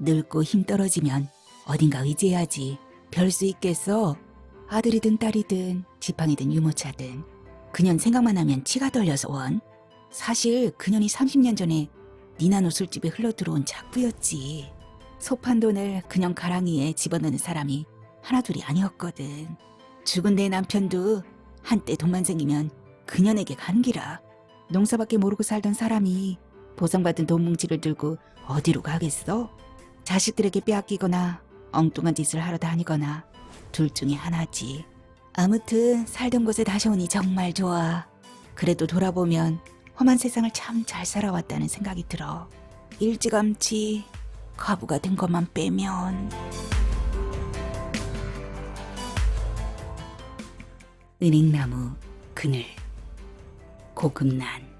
늙고 힘 떨어지면 어딘가 의지해야지. 별 수 있겠어. 아들이든 딸이든 지팡이든 유모차든 그년 생각만 하면 치가 떨려서 원. 사실 그년이 30년 전에 니나노 술집에 흘러들어온 작부였지. 소판 돈을 그년 가랑이에 집어넣는 사람이 하나둘이 아니었거든. 죽은 내 남편도 한때 돈만 생기면 그년에게 가는 기라. 농사밖에 모르고 살던 사람이 보상받은 돈 뭉치를 들고 어디로 가겠어? 자식들에게 빼앗기거나 엉뚱한 짓을 하러 다니거나 둘 중에 하나지. 아무튼 살던 곳에 다시 오니 정말 좋아. 그래도 돌아보면 험한 세상을 참 잘 살아왔다는 생각이 들어. 일찌감치 과부가 된 것만 빼면. 은행나무 그늘 고급난.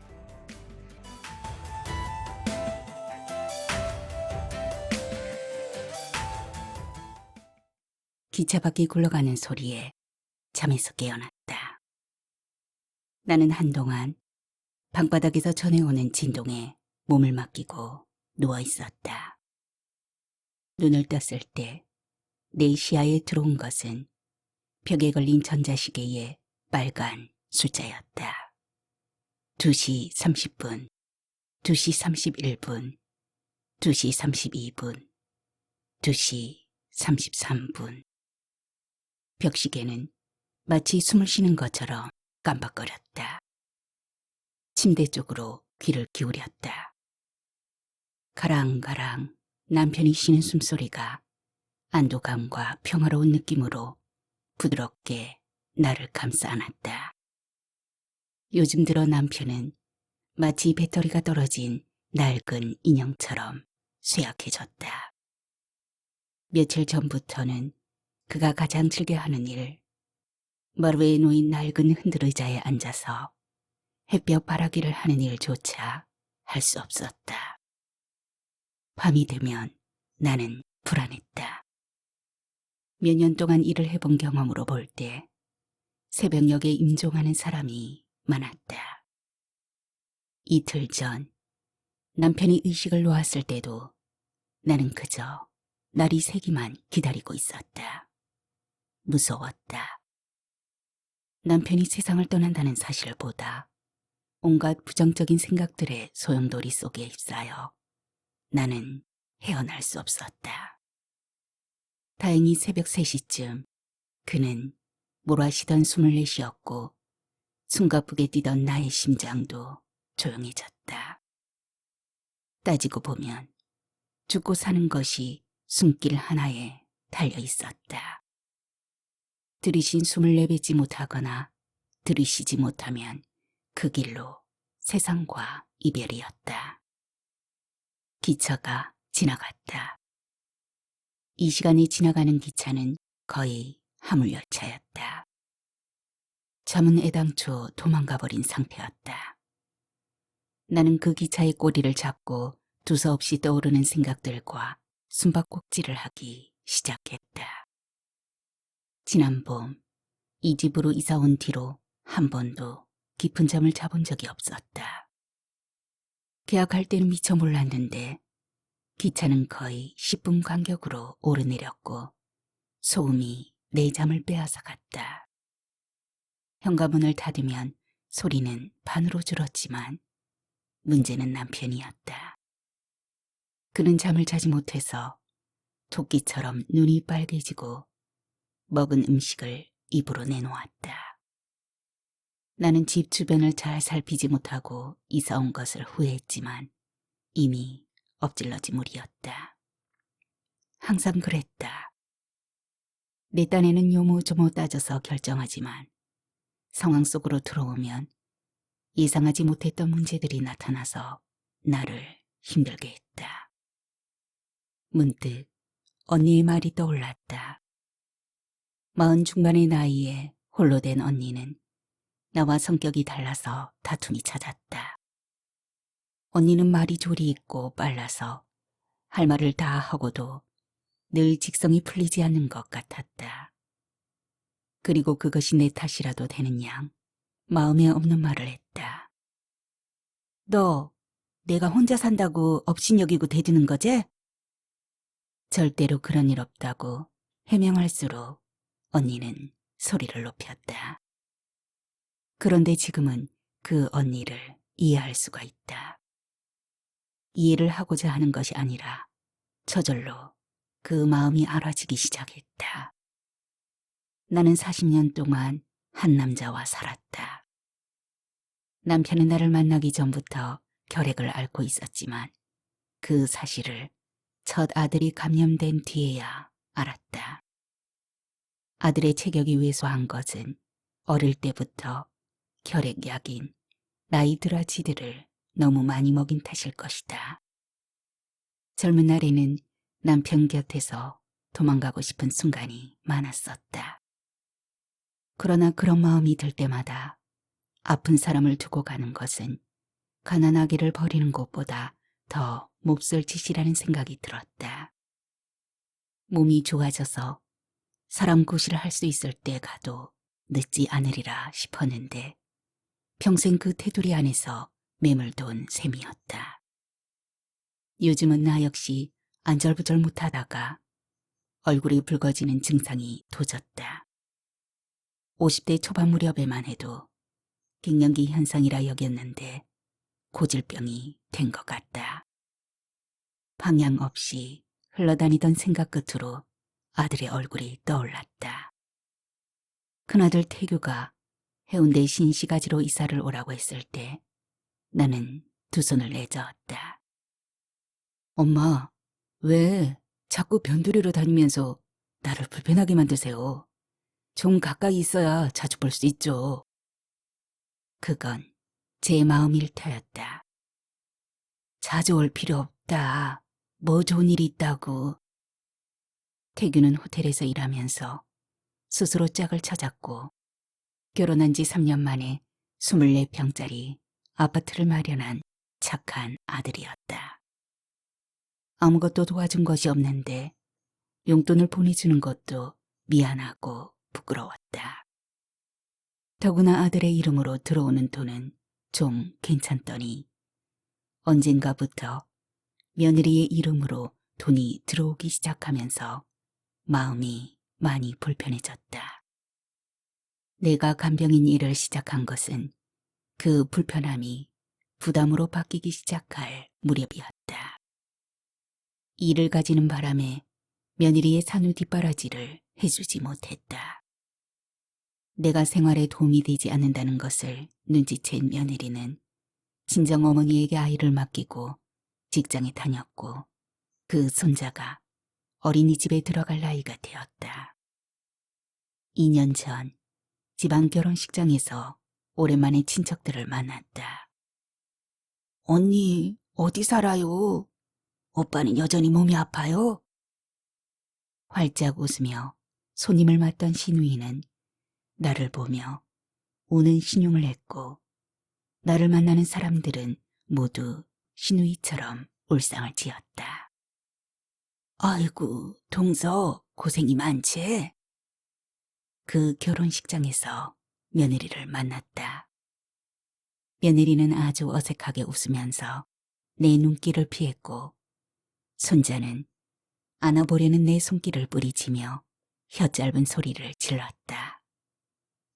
기차 바퀴 굴러가는 소리에 잠에서 깨어났다. 나는 한동안 방바닥에서 전해오는 진동에 몸을 맡기고 누워 있었다. 눈을 떴을 때 내 시야에 들어온 것은 벽에 걸린 전자시계의 빨간 숫자였다. 2시 30분, 2시 31분, 2시 32분, 2시 33분. 벽시계는 마치 숨을 쉬는 것처럼 깜박거렸다. 침대 쪽으로 귀를 기울였다. 가랑가랑 남편이 쉬는 숨소리가 안도감과 평화로운 느낌으로 부드럽게 나를 감싸 안았다. 요즘 들어 남편은 마치 배터리가 떨어진 낡은 인형처럼 쇠약해졌다. 며칠 전부터는 그가 가장 즐겨하는 일, 마루에 놓인 낡은 흔들의자에 앉아서 햇볕 바라기를 하는 일조차 할 수 없었다. 밤이 되면 나는 불안했다. 몇 년 동안 일을 해본 경험으로 볼 때 새벽녘에 임종하는 사람이 많았다. 이틀 전 남편이 의식을 놓았을 때도 나는 그저 날이 새기만 기다리고 있었다. 무서웠다. 남편이 세상을 떠난다는 사실보다 온갖 부정적인 생각들의 소용돌이 속에 휩싸여 나는 헤어날 수 없었다. 다행히 새벽 3시쯤 그는 몰아쉬던 숨을 내쉬었고 숨가쁘게 뛰던 나의 심장도 조용해졌다. 따지고 보면 죽고 사는 것이 숨길 하나에 달려 있었다. 들이신 숨을 내뱉지 못하거나 들이쉬지 못하면 그 길로 세상과 이별이었다. 기차가 지나갔다. 이 시간에 지나가는 기차는 거의 화물열차였다. 잠은 애당초 도망가버린 상태였다. 나는 그 기차의 꼬리를 잡고 두서없이 떠오르는 생각들과 숨바꼭질을 하기 시작했다. 지난 봄 이 집으로 이사 온 뒤로 한 번도 깊은 잠을 자본 적이 없었다. 계약할 때는 미처 몰랐는데 기차는 거의 10분 간격으로 오르내렸고 소음이 내 잠을 빼앗아 갔다. 현관문을 닫으면 소리는 반으로 줄었지만 문제는 남편이었다. 그는 잠을 자지 못해서 토끼처럼 눈이 빨개지고 먹은 음식을 입으로 내놓았다. 나는 집 주변을 잘 살피지 못하고 이사 온 것을 후회했지만 이미 엎질러진 물이었다. 항상 그랬다. 내 딴에는 요모조모 따져서 결정하지만 상황 속으로 들어오면 예상하지 못했던 문제들이 나타나서 나를 힘들게 했다. 문득 언니의 말이 떠올랐다. 40 중반의 나이에 홀로 된 언니는 나와 성격이 달라서 다툼이 잦았다. 언니는 말이 조리 있고 빨라서 할 말을 다 하고도 늘 직성이 풀리지 않는 것 같았다. 그리고 그것이 내 탓이라도 되는 양 마음에 없는 말을 했다. 너 내가 혼자 산다고 업신여기고 대드는 거지? 절대로 그런 일 없다고 해명할수록 언니는 소리를 높였다. 그런데 지금은 그 언니를 이해할 수가 있다. 이해를 하고자 하는 것이 아니라 저절로 그 마음이 알아지기 시작했다. 나는 40년 동안 한 남자와 살았다. 남편은 나를 만나기 전부터 결핵을 앓고 있었지만 그 사실을 첫 아들이 감염된 뒤에야 알았다. 아들의 체격이 왜소한 것은 어릴 때부터 결핵약인 나이드라지드를 너무 많이 먹인 탓일 것이다. 젊은 날에는 남편 곁에서 도망가고 싶은 순간이 많았었다. 그러나 그런 마음이 들 때마다 아픈 사람을 두고 가는 것은 가난하기를 버리는 것보다 더 몹쓸 짓이라는 생각이 들었다. 몸이 좋아져서 사람 구실을 할 수 있을 때 가도 늦지 않으리라 싶었는데 평생 그 테두리 안에서 매몰돈 셈이었다. 요즘은 나 역시 안절부절 못하다가 얼굴이 붉어지는 증상이 도졌다. 50대 초반 무렵에만 해도 갱년기 현상이라 여겼는데 고질병이 된 것 같다. 방향 없이 흘러다니던 생각 끝으로 아들의 얼굴이 떠올랐다. 큰아들 태규가 해운대 신시가지로 이사를 오라고 했을 때 나는 두 손을 내저었다. 엄마, 왜 자꾸 변두리로 다니면서 나를 불편하게 만드세요? 좀 가까이 있어야 자주 볼 수 있죠. 그건 제 마음일 터였다. 자주 올 필요 없다. 뭐 좋은 일이 있다고. 태규는 호텔에서 일하면서 스스로 짝을 찾았고 결혼한 지 3년 만에 24평짜리 아파트를 마련한 착한 아들이었다. 아무것도 도와준 것이 없는데 용돈을 보내주는 것도 미안하고 부끄러웠다. 더구나 아들의 이름으로 들어오는 돈은 좀 괜찮더니 언젠가부터 며느리의 이름으로 돈이 들어오기 시작하면서 마음이 많이 불편해졌다. 내가 간병인 일을 시작한 것은 그 불편함이 부담으로 바뀌기 시작할 무렵이었다. 일을 가지는 바람에 며느리의 산후 뒷바라지를 해주지 못했다. 내가 생활에 도움이 되지 않는다는 것을 눈치챈 며느리는 친정어머니에게 아이를 맡기고 직장에 다녔고 그 손자가 어린이집에 들어갈 나이가 되었다. 2년 전 지방 결혼식장에서 오랜만에 친척들을 만났다. 언니, 어디 살아요? 오빠는 여전히 몸이 아파요? 활짝 웃으며 손님을 맞던 신우이는 나를 보며 우는 신용을 했고 나를 만나는 사람들은 모두 신우이처럼 울상을 지었다. 아이고, 동서 고생이 많지? 그 결혼식장에서 며느리를 만났다. 며느리는 아주 어색하게 웃으면서 내 눈길을 피했고 손자는 안아보려는 내 손길을 뿌리치며 혀짧은 소리를 질렀다.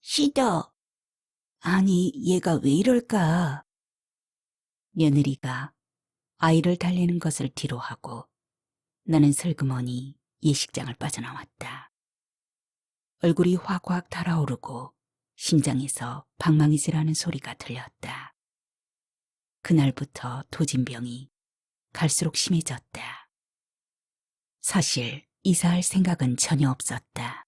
싫어. 아니, 얘가 왜 이럴까? 며느리가 아이를 달래는 것을 뒤로하고 나는 슬그머니 예식장을 빠져나왔다. 얼굴이 확확 달아오르고 심장에서 방망이질하는 소리가 들렸다. 그날부터 도진병이 갈수록 심해졌다. 사실 이사할 생각은 전혀 없었다.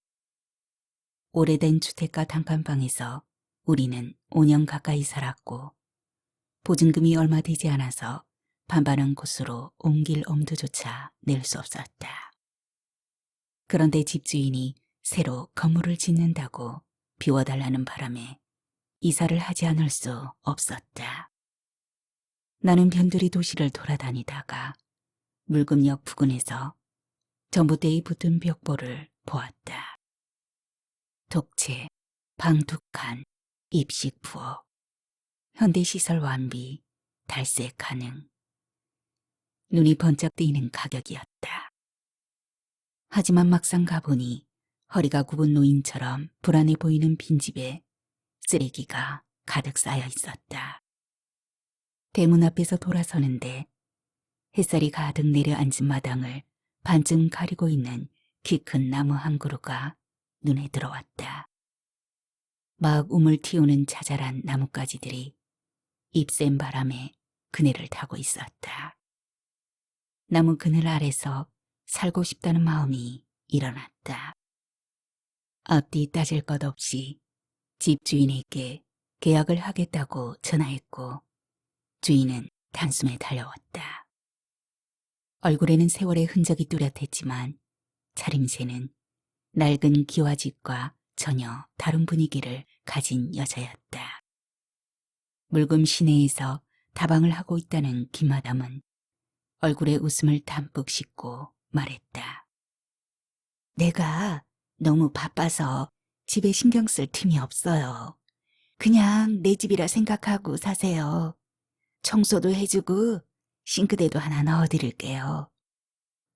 오래된 주택가 단칸방에서 우리는 5년 가까이 살았고 보증금이 얼마 되지 않아서 반반한 곳으로 옮길 엄두조차 낼 수 없었다. 그런데 집주인이 새로 건물을 짓는다고 비워달라는 바람에 이사를 하지 않을 수 없었다. 나는 변두리 도시를 돌아다니다가 물금역 부근에서 전봇대에 붙은 벽보를 보았다. 독채, 방 2칸, 입식 부엌, 현대시설 완비, 달세 가능. 눈이 번쩍 뜨이는 가격이었다. 하지만 막상 가보니 허리가 굽은 노인처럼 불안해 보이는 빈집에 쓰레기가 가득 쌓여 있었다. 대문 앞에서 돌아서는데 햇살이 가득 내려앉은 마당을 반쯤 가리고 있는 키 큰 나무 한 그루가 눈에 들어왔다. 막 움을 틔우는 자잘한 나뭇가지들이 잎센 바람에 그네를 타고 있었다. 나무 그늘 아래서 살고 싶다는 마음이 일어났다. 앞뒤 따질 것 없이 집 주인에게 계약을 하겠다고 전화했고 주인은 단숨에 달려왔다. 얼굴에는 세월의 흔적이 뚜렷했지만 차림새는 낡은 기와집과 전혀 다른 분위기를 가진 여자였다. 물금 시내에서 다방을 하고 있다는 김마담은 얼굴에 웃음을 담뿍 싣고 말했다. 내가 너무 바빠서 집에 신경 쓸 틈이 없어요. 그냥 내 집이라 생각하고 사세요. 청소도 해주고 싱크대도 하나 넣어드릴게요.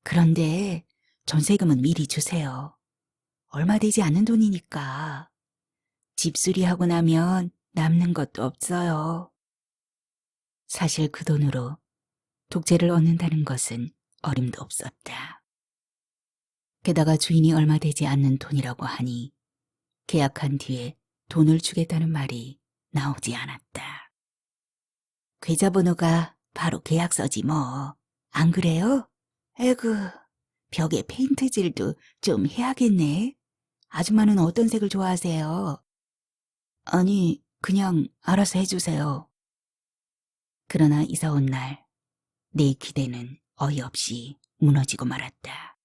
그런데 전세금은 미리 주세요. 얼마 되지 않는 돈이니까. 집 수리하고 나면 남는 것도 없어요. 사실 그 돈으로 독재를 얻는다는 것은 어림도 없었다. 게다가 주인이 얼마 되지 않는 돈이라고 하니 계약한 뒤에 돈을 주겠다는 말이 나오지 않았다. 계좌번호가 바로 계약서지 뭐. 안 그래요? 에구, 벽에 페인트질도 좀 해야겠네. 아줌마는 어떤 색을 좋아하세요? 아니, 그냥 알아서 해주세요. 그러나 이사 온 날, 내 기대는 어이없이 무너지고 말았다.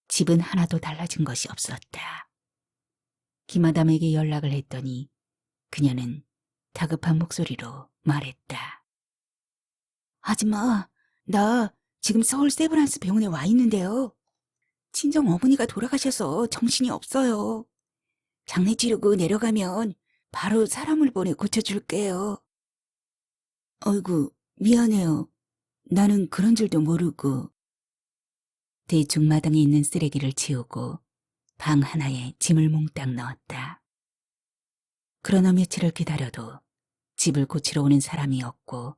집은 하나도 달라진 것이 없었다. 김아담에게 연락을 했더니 그녀는 다급한 목소리로 말했다. 아줌마, 나 지금 서울 세브란스 병원에 와 있는데요. 친정 어머니가 돌아가셔서 정신이 없어요. 장례 치르고 내려가면 바로 사람을 보내 고쳐줄게요. 어이구, 미안해요. 나는 그런 줄도 모르고. 대충 마당에 있는 쓰레기를 치우고 방 하나에 짐을 몽땅 넣었다. 그러나 며칠을 기다려도 집을 고치러 오는 사람이 없고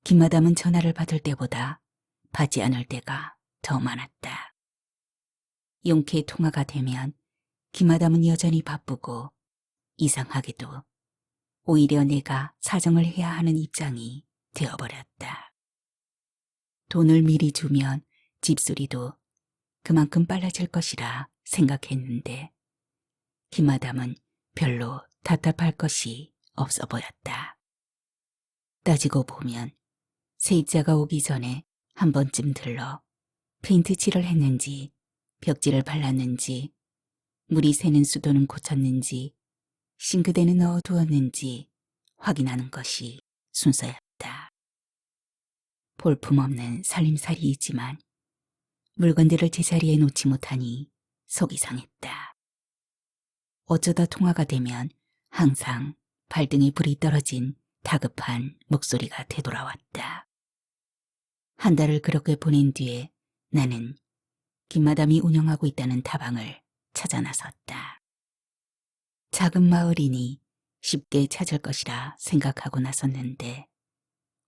김마담은 전화를 받을 때보다 받지 않을 때가 더 많았다. 용케 통화가 되면 김마담은 여전히 바쁘고 이상하게도 오히려 내가 사정을 해야 하는 입장이 되어버렸다. 돈을 미리 주면 집수리도 그만큼 빨라질 것이라 생각했는데 김마담은 별로 답답할 것이 없어 보였다. 따지고 보면 세입자가 오기 전에 한 번쯤 들러 페인트 칠을 했는지 벽지를 발랐는지 물이 새는 수도는 고쳤는지 싱크대는 넣어두었는지 확인하는 것이 순서였다. 볼품없는 살림살이이지만 물건들을 제자리에 놓지 못하니 속이 상했다. 어쩌다 통화가 되면 항상 발등에 불이 떨어진 다급한 목소리가 되돌아왔다. 한 달을 그렇게 보낸 뒤에 나는 김마담이 운영하고 있다는 다방을 찾아 나섰다. 작은 마을이니 쉽게 찾을 것이라 생각하고 나섰는데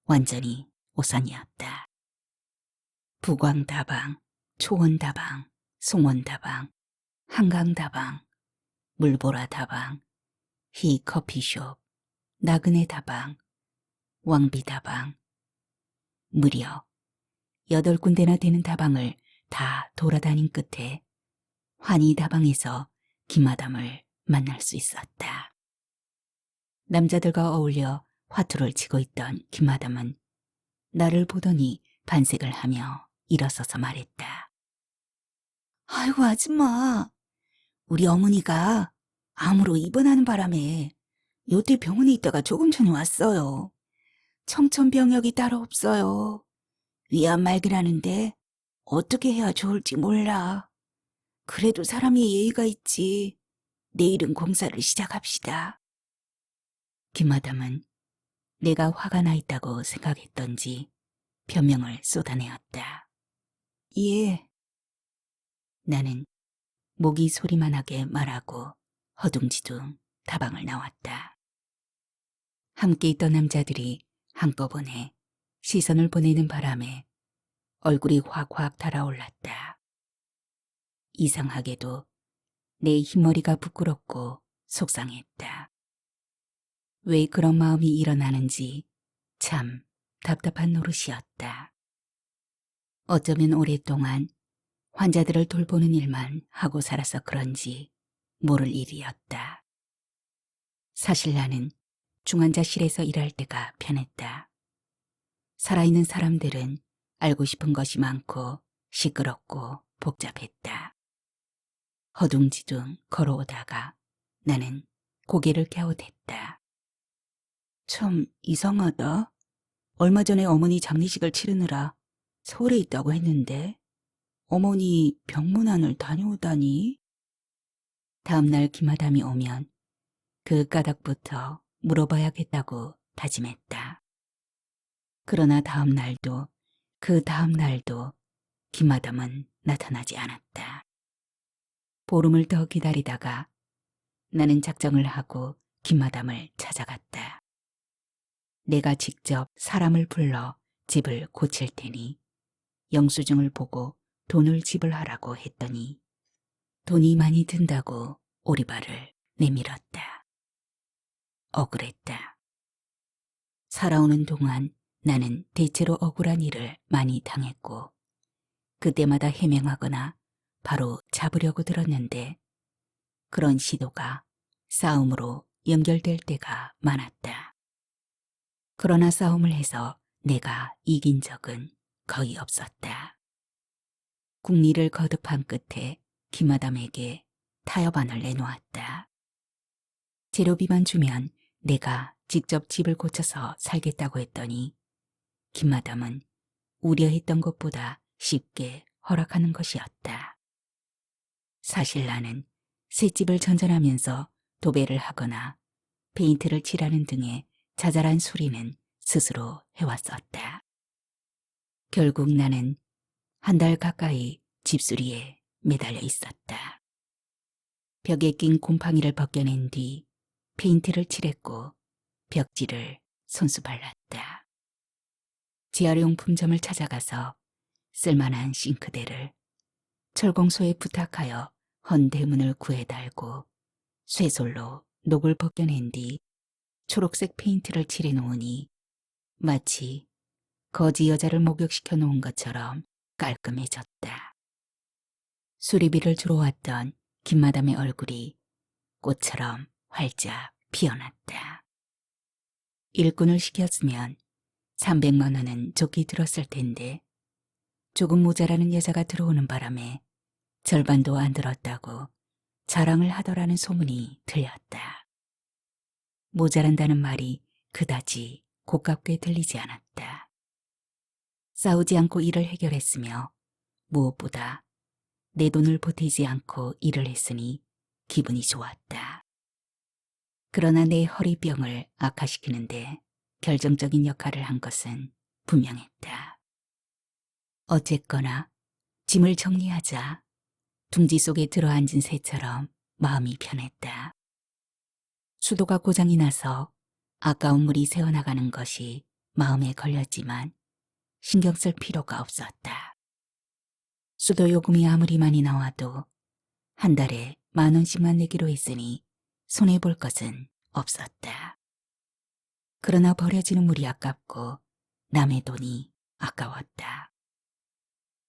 완전히 오산이었다. 부광다방, 초원다방, 송원다방, 한강다방, 물보라다방, 히커피숍, 나그네다방, 왕비다방, 무려 8군데나 되는 다방을 다 돌아다닌 끝에 환희다방에서 김마담을 만날 수 있었다. 남자들과 어울려 화투를 치고 있던 김마담은 나를 보더니 반색을 하며 일어서서 말했다. 아이고 아줌마, 우리 어머니가 암으로 입원하는 바람에 요때 병원에 있다가 조금 전에 왔어요. 청천벽력이 따로 없어요. 위안 말기라는데 어떻게 해야 좋을지 몰라. 그래도 사람이 예의가 있지. 내일은 공사를 시작합시다. 김마담은 내가 화가 나 있다고 생각했던지 변명을 쏟아내었다. 예, 나는 목이 소리만 하게 말하고 허둥지둥 다방을 나왔다. 함께 있던 남자들이 한꺼번에 시선을 보내는 바람에 얼굴이 확확 달아올랐다. 이상하게도 내 흰머리가 부끄럽고 속상했다. 왜 그런 마음이 일어나는지 참 답답한 노릇이었다. 어쩌면 오랫동안 환자들을 돌보는 일만 하고 살아서 그런지 모를 일이었다. 사실 나는 중환자실에서 일할 때가 편했다. 살아있는 사람들은 알고 싶은 것이 많고 시끄럽고 복잡했다. 허둥지둥 걸어오다가 나는 고개를 갸웃했다. 참 이상하다. 얼마 전에 어머니 장례식을 치르느라 서울에 있다고 했는데 어머니 병문안을 다녀오다니? 다음날 김마담이 오면 그 까닭부터 물어봐야겠다고 다짐했다. 그러나 다음날도 그 다음날도 김마담은 나타나지 않았다. 보름을 더 기다리다가 나는 작정을 하고 김마담을 찾아갔다. 내가 직접 사람을 불러 집을 고칠 테니 영수증을 보고 돈을 지불하라고 했더니 돈이 많이 든다고 오리발을 내밀었다. 억울했다. 살아오는 동안 나는 대체로 억울한 일을 많이 당했고 그때마다 해명하거나 바로 잡으려고 들었는데 그런 시도가 싸움으로 연결될 때가 많았다. 그러나 싸움을 해서 내가 이긴 적은 거의 없었다. 국리를 거듭한 끝에 김마담에게 타협안을 내놓았다. 재료비만 주면 내가 직접 집을 고쳐서 살겠다고 했더니 김마담은 우려했던 것보다 쉽게 허락하는 것이었다. 사실 나는 셋집을 전전하면서 도배를 하거나 페인트를 칠하는 등의 자잘한 수리는 스스로 해왔었다. 결국 나는 한 달 가까이 집수리에 매달려 있었다. 벽에 낀 곰팡이를 벗겨낸 뒤 페인트를 칠했고 벽지를 손수 발랐다. 재활용품점을 찾아가서 쓸만한 싱크대를 철공소에 부탁하여 헌 대문을 구해 달고 쇠솔로 녹을 벗겨낸 뒤 초록색 페인트를 칠해 놓으니 마치 거지 여자를 목욕시켜 놓은 것처럼 깔끔해졌다. 수리비를 주러 왔던 김마담의 얼굴이 꽃처럼 활짝 피어났다. 일꾼을 시켰으면 300만 원은 좋게 들었을 텐데 조금 모자라는 여자가 들어오는 바람에 절반도 안 들었다고 자랑을 하더라는 소문이 들렸다. 모자란다는 말이 그다지 고깝게 들리지 않았다. 싸우지 않고 일을 해결했으며 무엇보다 내 돈을 보태지 않고 일을 했으니 기분이 좋았다. 그러나 내 허리병을 악화시키는데 결정적인 역할을 한 것은 분명했다. 어쨌거나 짐을 정리하자 둥지 속에 들어앉은 새처럼 마음이 편했다. 수도가 고장이 나서 아까운 물이 새어나가는 것이 마음에 걸렸지만 신경 쓸 필요가 없었다. 수도 요금이 아무리 많이 나와도 한 달에 10,000원씩만 내기로 했으니 손해볼 것은 없었다. 그러나 버려지는 물이 아깝고 남의 돈이 아까웠다.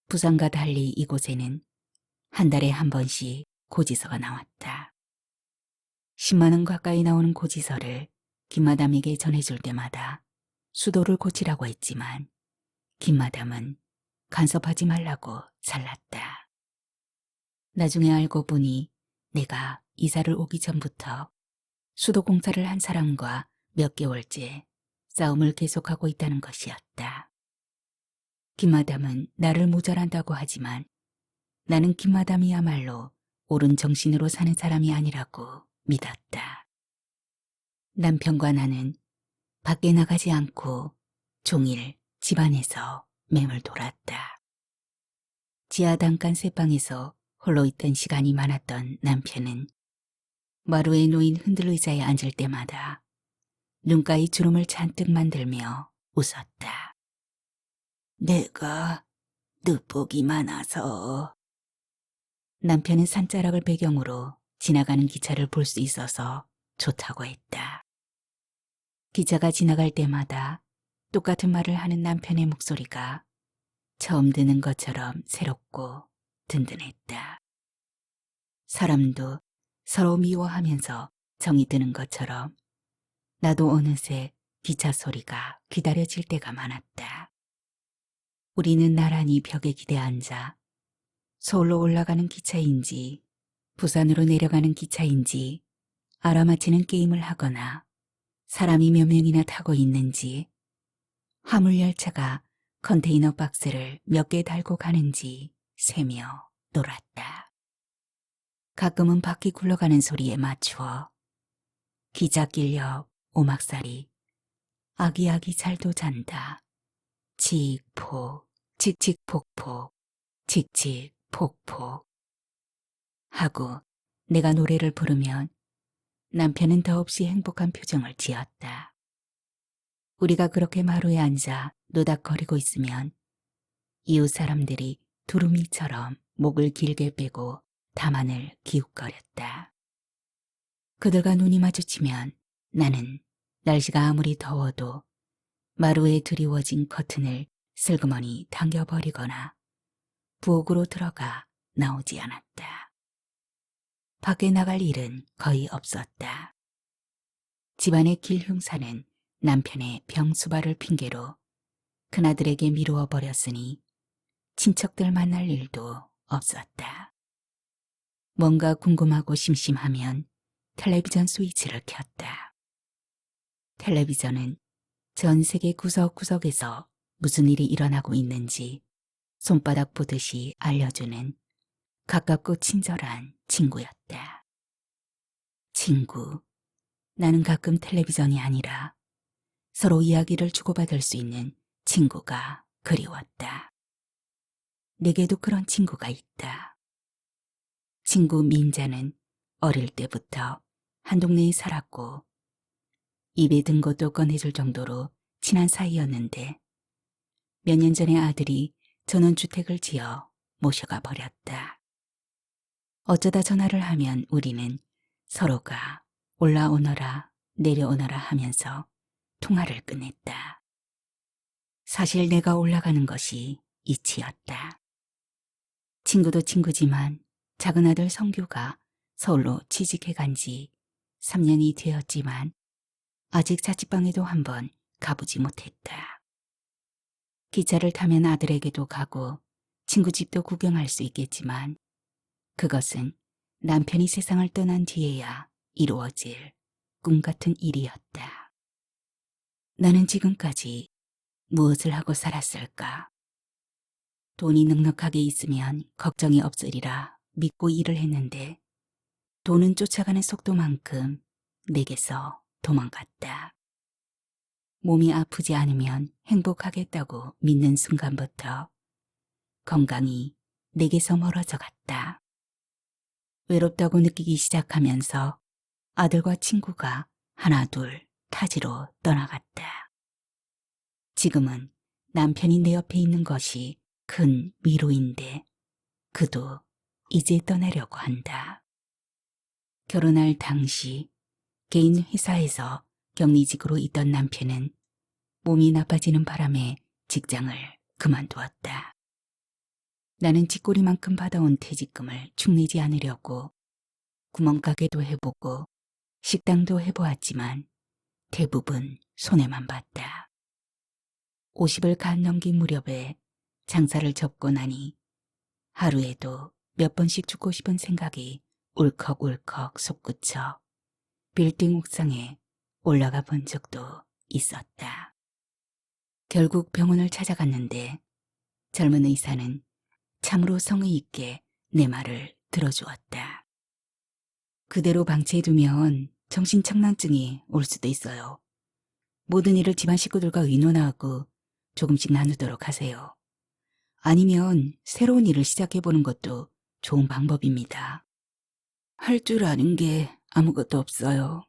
부산과 달리 이곳에는 한 달에 한 번씩 고지서가 나왔다. 10만 원 가까이 나오는 고지서를 김마담에게 전해줄 때마다 수도를 고치라고 했지만 김마담은 간섭하지 말라고 살랐다. 나중에 알고 보니 내가 이사를 오기 전부터 수도 공사를 한 사람과 몇 개월째 싸움을 계속하고 있다는 것이었다. 김마담은 나를 모자란다고 하지만 나는 김마담이야말로 옳은 정신으로 사는 사람이 아니라고 믿었다. 남편과 나는 밖에 나가지 않고 종일 집안에서 맴을 돌았다. 지하 단간 새방에서 홀로 있던 시간이 많았던 남편은 마루에 놓인 흔들 의자에 앉을 때마다 눈가에 주름을 잔뜩 만들며 웃었다. 내가 늦복이 많아서. 남편은 산자락을 배경으로 지나가는 기차를 볼 수 있어서 좋다고 했다. 기차가 지나갈 때마다 똑같은 말을 하는 남편의 목소리가 처음 듣는 것처럼 새롭고 든든했다. 사람도 서로 미워하면서 정이 드는 것처럼 나도 어느새 기차 소리가 기다려질 때가 많았다. 우리는 나란히 벽에 기대 앉아 서울로 올라가는 기차인지 부산으로 내려가는 기차인지 알아맞히는 게임을 하거나 사람이 몇 명이나 타고 있는지 화물열차가 컨테이너 박스를 몇 개 달고 가는지 세며 놀았다. 가끔은 바퀴 굴러가는 소리에 맞추어 기찻길 옆 오막살이 아기아기 잘도 잔다. 칙폭 칙칙폭폭 칙칙폭폭 하고 내가 노래를 부르면 남편은 더없이 행복한 표정을 지었다. 우리가 그렇게 마루에 앉아 노닥거리고 있으면 이웃 사람들이 두루미처럼 목을 길게 빼고 담안을 기웃거렸다. 그들과 눈이 마주치면 나는 날씨가 아무리 더워도 마루에 드리워진 커튼을 슬그머니 당겨버리거나 부엌으로 들어가 나오지 않았다. 밖에 나갈 일은 거의 없었다. 집안의 길 흉사는 남편의 병수발을 핑계로 그나들에게 미루어 버렸으니 친척들 만날 일도 없었다. 뭔가 궁금하고 심심하면 텔레비전 스위치를 켰다. 텔레비전은 전 세계 구석구석에서 무슨 일이 일어나고 있는지 손바닥 보듯이 알려주는 가깝고 친절한 친구였다. 친구. 나는 가끔 텔레비전이 아니라 서로 이야기를 주고받을 수 있는 친구가 그리웠다. 내게도 그런 친구가 있다. 친구 민자는 어릴 때부터 한 동네에 살았고 입에 든 것도 꺼내줄 정도로 친한 사이였는데 몇 년 전에 아들이 전원주택을 지어 모셔가 버렸다. 어쩌다 전화를 하면 우리는 서로가 올라오너라 내려오너라 하면서 통화를 끝냈다. 사실 내가 올라가는 것이 이치였다. 친구도 친구지만 작은 아들 성규가 서울로 취직해 간 지 3년이 되었지만 아직 자취방에도 한번 가보지 못했다. 기차를 타면 아들에게도 가고 친구 집도 구경할 수 있겠지만 그것은 남편이 세상을 떠난 뒤에야 이루어질 꿈 같은 일이었다. 나는 지금까지 무엇을 하고 살았을까? 돈이 넉넉하게 있으면 걱정이 없으리라 믿고 일을 했는데 돈은 쫓아가는 속도만큼 내게서 도망갔다. 몸이 아프지 않으면 행복하겠다고 믿는 순간부터 건강이 내게서 멀어져 갔다. 외롭다고 느끼기 시작하면서 아들과 친구가 하나둘 타지로 떠나갔다. 지금은 남편이 내 옆에 있는 것이 큰 위로인데 그도 이제 떠나려고 한다. 결혼할 당시 개인 회사에서 격리직으로 있던 남편은 몸이 나빠지는 바람에 직장을 그만두었다. 나는 쥐꼬리만큼 받아온 퇴직금을 축내지 않으려고 구멍가게도 해보고 식당도 해보았지만 대부분 손해만 봤다. 50을 간 넘긴 무렵에 장사를 접고 나니 하루에도 몇 번씩 죽고 싶은 생각이 울컥울컥 솟구쳐 빌딩 옥상에 올라가 본 적도 있었다. 결국 병원을 찾아갔는데 젊은 의사는 참으로 성의 있게 내 말을 들어주었다. 그대로 방치해두면 정신착란증이 올 수도 있어요. 모든 일을 집안 식구들과 의논하고 조금씩 나누도록 하세요. 아니면 새로운 일을 시작해보는 것도 좋은 방법입니다. 할 줄 아는 게 아무것도 없어요.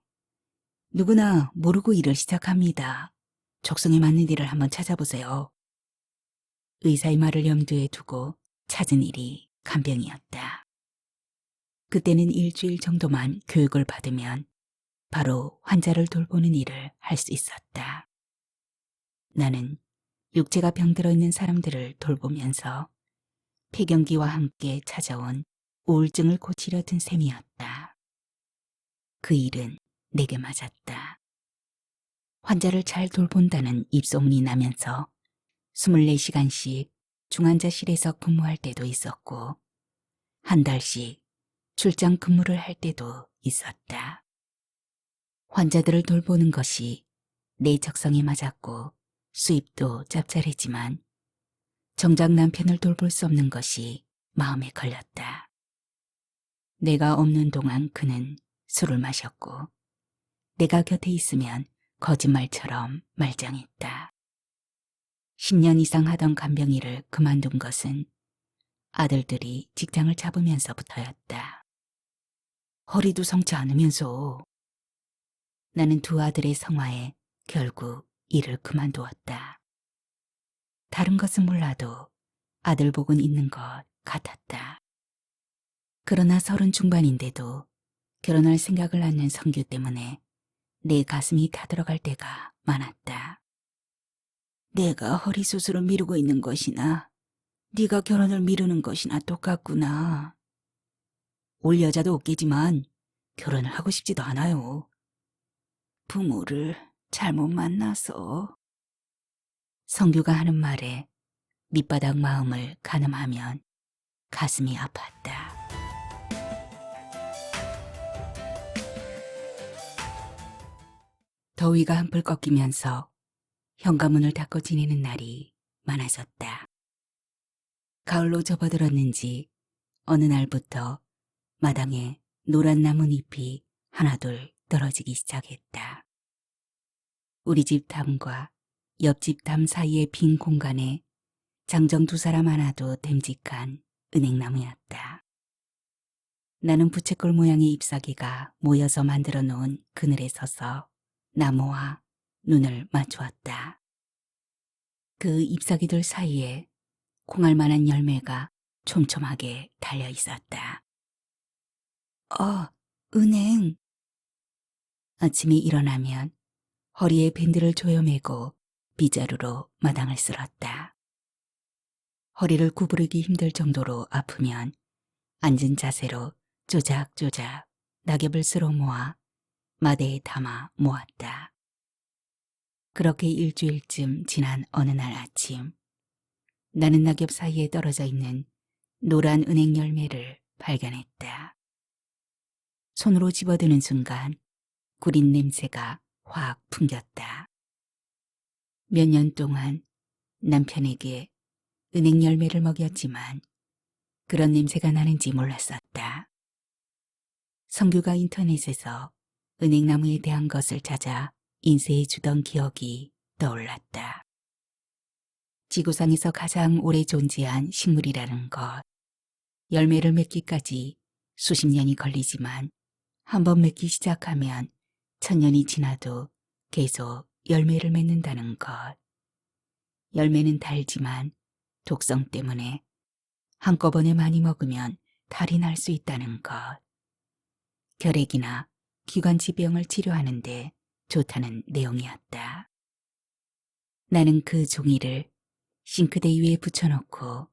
누구나 모르고 일을 시작합니다. 적성에 맞는 일을 한번 찾아보세요. 의사의 말을 염두에 두고 찾은 일이 간병이었다. 그때는 일주일 정도만 교육을 받으면 바로 환자를 돌보는 일을 할 수 있었다. 나는 육체가 병들어 있는 사람들을 돌보면서 폐경기와 함께 찾아온 우울증을 고치려 든 셈이었다. 그 일은 내게 맞았다. 환자를 잘 돌본다는 입소문이 나면서 24시간씩 중환자실에서 근무할 때도 있었고, 한 달씩 출장 근무를 할 때도 있었다. 환자들을 돌보는 것이 내 적성에 맞았고 수입도 짭짤했지만 정작 남편을 돌볼 수 없는 것이 마음에 걸렸다. 내가 없는 동안 그는 술을 마셨고 내가 곁에 있으면 거짓말처럼 말짱했다. 10년 이상 하던 간병일을 그만둔 것은 아들들이 직장을 잡으면서부터였다. 허리도 성치 않으면서 나는 두 아들의 성화에 결국 일을 그만두었다. 다른 것은 몰라도 아들 복은 있는 것 같았다. 그러나 30 중반인데도 결혼할 생각을 않는 성규 때문에 내 가슴이 타들어갈 때가 많았다. 내가 허리 수술을 미루고 있는 것이나 네가 결혼을 미루는 것이나 똑같구나. 올 여자도 없겠지만 결혼을 하고 싶지도 않아요. 부모를 잘못 만나서. 성규가 하는 말에 밑바닥 마음을 가늠하면 가슴이 아팠다. 더위가 한풀 꺾이면서 현관문을 닫고 지내는 날이 많아졌다. 가을로 접어들었는지 어느 날부터 마당에 노란 나뭇잎이 하나둘 떨어지기 시작했다. 우리 집 담과 옆집 담 사이의 빈 공간에 장정 두 사람 하나도 됨직한 은행나무였다. 나는 부채꼴 모양의 잎사귀가 모여서 만들어 놓은 그늘에 서서 나무와 눈을 맞추었다. 그 잎사귀들 사이에 콩알만한 열매가 촘촘하게 달려 있었다. 은행. 아침에 일어나면 허리에 밴드를 조여매고 빗자루로 마당을 쓸었다. 허리를 구부르기 힘들 정도로 아프면 앉은 자세로 쪼작쪼작 낙엽을 쓸어 모아 마대에 담아 모았다. 그렇게 일주일쯤 지난 어느 날 아침, 나는 낙엽 사이에 떨어져 있는 노란 은행 열매를 발견했다. 손으로 집어드는 순간 구린 냄새가 확 풍겼다. 몇 년 동안 남편에게 은행 열매를 먹였지만 그런 냄새가 나는지 몰랐었다. 성규가 인터넷에서 은행나무에 대한 것을 찾아 인쇄해 주던 기억이 떠올랐다. 지구상에서 가장 오래 존재한 식물이라는 것. 열매를 맺기까지 수십 년이 걸리지만 한번 맺기 시작하면 1000년이 지나도 계속 열매를 맺는다는 것. 열매는 달지만 독성 때문에 한꺼번에 많이 먹으면 탈이 날 수 있다는 것. 결핵이나 기관지병을 치료하는데 좋다는 내용이었다. 나는 그 종이를 싱크대 위에 붙여놓고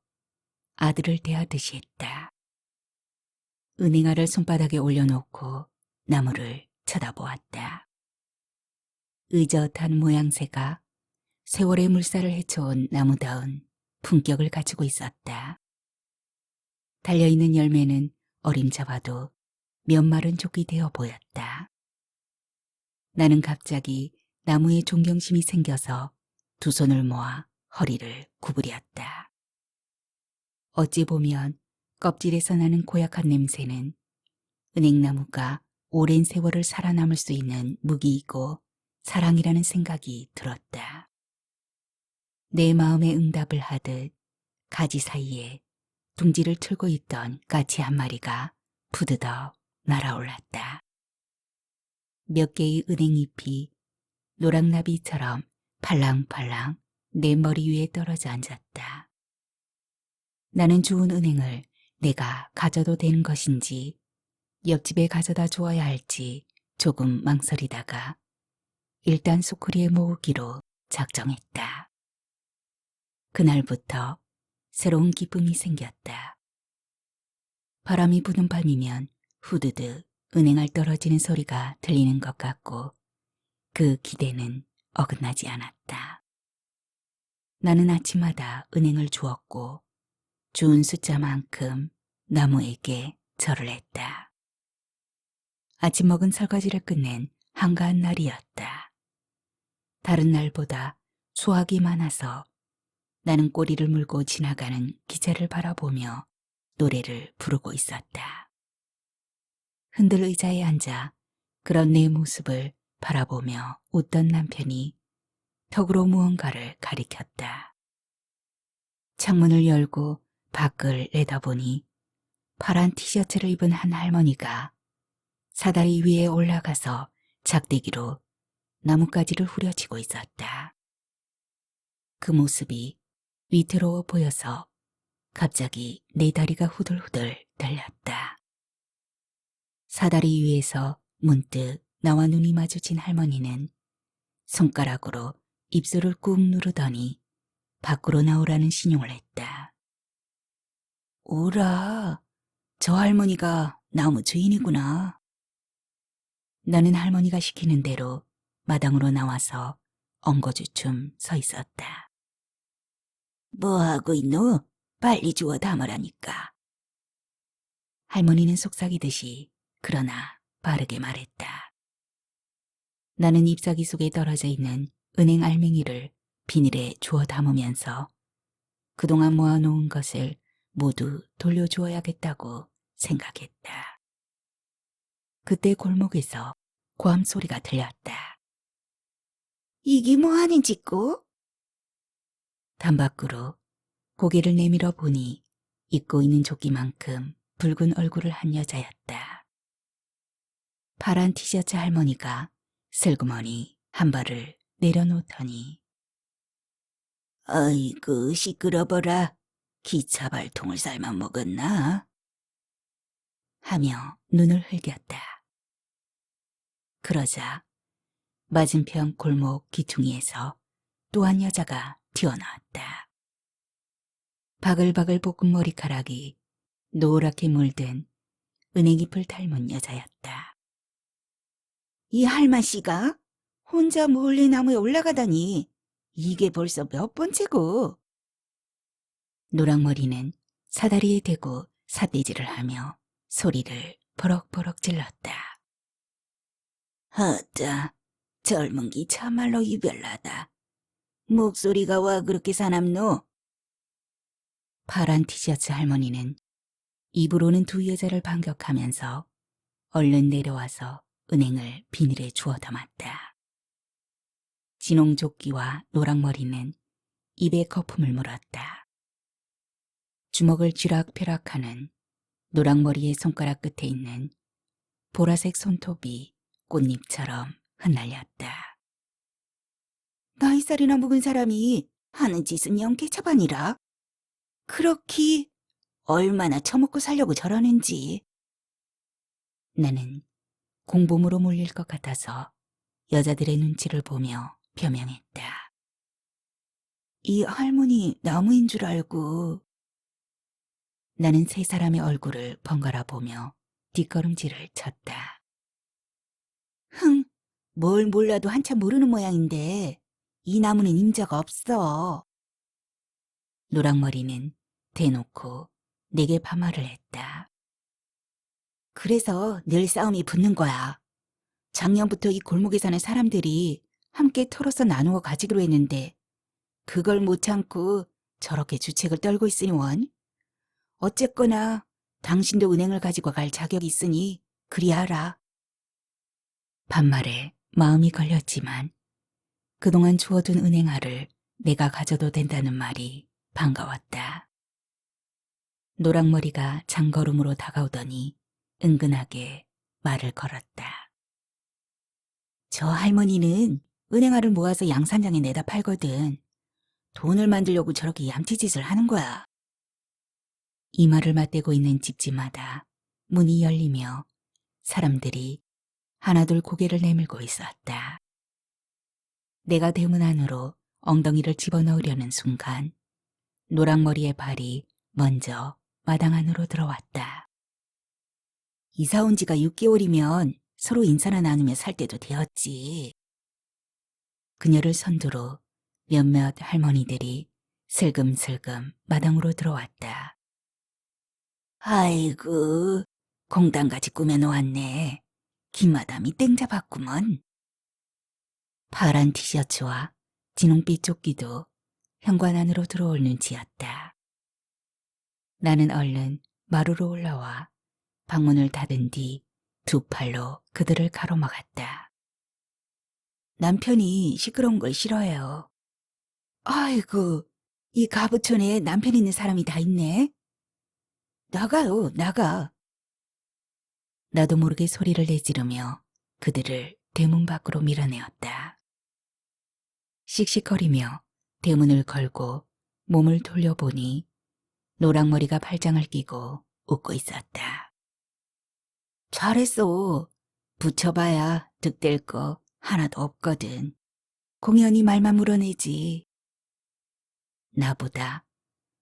아들을 대하듯이 했다. 은행알을 손바닥에 올려놓고 나무를 쳐다보았다. 의젓한 모양새가 세월의 물살을 헤쳐온 나무다운 품격을 가지고 있었다. 달려있는 열매는 어림잡아도 면마른 족이 되어 보였다. 나는 갑자기 나무에 존경심이 생겨서 두 손을 모아 허리를 구부렸다. 어찌 보면 껍질에서 나는 고약한 냄새는 은행나무가 오랜 세월을 살아남을 수 있는 무기이고 사랑이라는 생각이 들었다. 내 마음에 응답을 하듯 가지 사이에 둥지를 틀고 있던 까치 한 마리가 부드덕 날아올랐다. 몇 개의 은행잎이 노랑나비처럼 팔랑팔랑 내 머리 위에 떨어져 앉았다. 나는 주운 은행을 내가 가져도 되는 것인지 옆집에 가져다 주어야 할지 조금 망설이다가 일단 소쿠리에 모으기로 작정했다. 그날부터 새로운 기쁨이 생겼다. 바람이 부는 밤이면 후드득 은행알 떨어지는 소리가 들리는 것 같고 그 기대는 어긋나지 않았다. 나는 아침마다 은행을 주었고 주운 숫자만큼 나무에게 절을 했다. 아침 먹은 설거지를 끝낸 한가한 날이었다. 다른 날보다 수확이 많아서 나는 꼬리를 물고 지나가는 기차를 바라보며 노래를 부르고 있었다. 흔들 의자에 앉아 그런 내 모습을 바라보며 웃던 남편이 턱으로 무언가를 가리켰다. 창문을 열고 밖을 내다보니 파란 티셔츠를 입은 한 할머니가 사다리 위에 올라가서 작대기로 나뭇가지를 후려치고 있었다. 그 모습이 위태로워 보여서 갑자기 내 다리가 후들후들 떨렸다. 사다리 위에서 문득 나와 눈이 마주친 할머니는 손가락으로 입술을 꾹 누르더니 밖으로 나오라는 신용을 했다. 오라, 저 할머니가 나무 주인이구나. 나는 할머니가 시키는 대로 마당으로 나와서 엉거주춤 서 있었다. 뭐하고 있노? 빨리 주워 담으라니까. 할머니는 속삭이듯이 그러나 바르게 말했다. 나는 잎사귀 속에 떨어져 있는 은행 알맹이를 비닐에 주워 담으면서 그동안 모아놓은 것을 모두 돌려주어야겠다고 생각했다. 그때 골목에서 고함 소리가 들렸다. 이게 뭐하는 짓고? 담밖으로 고개를 내밀어 보니 입고 있는 조끼만큼 붉은 얼굴을 한 여자였다. 파란 티셔츠 할머니가 슬그머니 한 발을 내려놓더니 아이고 시끄러워라. 기차발통을 삶아 먹었나? 하며 눈을 흘겼다. 그러자 맞은편 골목 귀퉁이에서 또 한 여자가 튀어나왔다. 바글바글 볶은 머리카락이 노랗게 물든 은행잎을 닮은 여자였다. 이 할마씨가 혼자 몰래 나무에 올라가다니 이게 벌써 몇 번째고. 노랑머리는 사다리에 대고 삿대질을 하며 소리를 버럭버럭 질렀다. 허짜, 젊은 기 참말로 이별나다. 목소리가 와 그렇게 사납노? 파란 티셔츠 할머니는 입으로는 두 여자를 반격하면서 얼른 내려와서 은행을 비닐에 주워 담았다. 진홍조끼와 노랑머리는 입에 거품을 물었다. 주먹을 쥐락펴락하는 노랑머리의 손가락 끝에 있는 보라색 손톱이 꽃잎처럼 흩날렸다. 나이살이나 먹은 사람이 하는 짓은 영케차반이라. 그렇게 얼마나 처먹고 살려고 저러는지. 나는 공범으로 몰릴 것 같아서 여자들의 눈치를 보며 변명했다. 이 할머니 나무인 줄 알고. 나는 세 사람의 얼굴을 번갈아 보며 뒷걸음질을 쳤다. 뭘 몰라도 한참 모르는 모양인데 이 나무는 임자가 없어. 노랑머리는 대놓고 내게 반말을 했다. 그래서 늘 싸움이 붙는 거야. 작년부터 이 골목에 사는 사람들이 함께 털어서 나누어 가지기로 했는데 그걸 못 참고 저렇게 주책을 떨고 있으니 원. 어쨌거나 당신도 은행을 가지고 갈 자격이 있으니 그리 하라. 반말에 마음이 걸렸지만 그동안 주워둔 은행알을 내가 가져도 된다는 말이 반가웠다. 노랑머리가 장걸음으로 다가오더니 은근하게 말을 걸었다. 저 할머니는 은행알을 모아서 양산장에 내다 팔거든. 돈을 만들려고 저렇게 얌티짓을 하는 거야. 이 말을 맞대고 있는 집집마다 문이 열리며 사람들이 하나둘 고개를 내밀고 있었다. 내가 대문 안으로 엉덩이를 집어넣으려는 순간 노랑머리의 발이 먼저 마당 안으로 들어왔다. 이사 온 지가 6개월이면 서로 인사나 나누며 살 때도 되었지. 그녀를 선두로 몇몇 할머니들이 슬금슬금 마당으로 들어왔다. 아이고, 공단같이 꾸며놓았네. 김마담이 땡 잡았구먼. 파란 티셔츠와 진홍빛 조끼도 현관 안으로 들어올 눈치였다. 나는 얼른 마루로 올라와 방문을 닫은 뒤 두 팔로 그들을 가로막았다. 남편이 시끄러운 걸 싫어해요. 아이고, 이 가부촌에 남편 있는 사람이 다 있네. 나가요, 나가. 나도 모르게 소리를 내지르며 그들을 대문 밖으로 밀어내었다. 씩씩거리며 대문을 걸고 몸을 돌려보니 노랑머리가 팔짱을 끼고 웃고 있었다. 잘했어. 붙여봐야 득될 거 하나도 없거든. 공연히 말만 물어내지. 나보다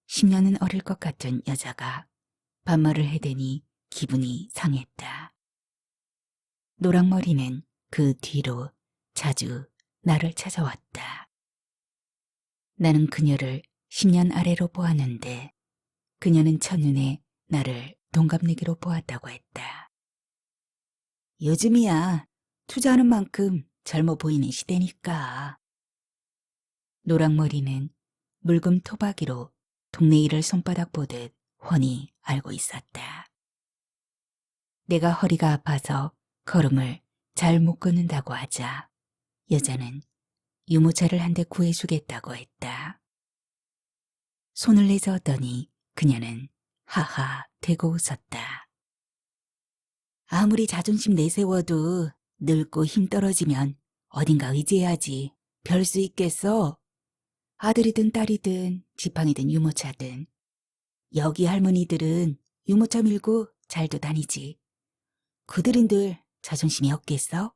10년은 어릴 것 같은 여자가 반말을 해대니 기분이 상했다. 노랑머리는 그 뒤로 자주 나를 찾아왔다. 나는 그녀를 10년 아래로 보았는데 그녀는 첫눈에 나를 동갑내기로 보았다고 했다. 요즘이야 투자하는 만큼 젊어 보이는 시대니까. 노랑머리는 묽은 토박이로 동네 일을 손바닥 보듯 훤히 알고 있었다. 내가 허리가 아파서 걸음을 잘 못 걷는다고 하자 여자는 유모차를 한 대 구해주겠다고 했다. 손을 내저었더니 그녀는 하하 대고 웃었다. 아무리 자존심 내세워도 늙고 힘 떨어지면 어딘가 의지해야지. 별 수 있겠어? 아들이든 딸이든 지팡이든 유모차든. 여기 할머니들은 유모차 밀고 잘도 다니지. 그들인들 자존심이 없겠어?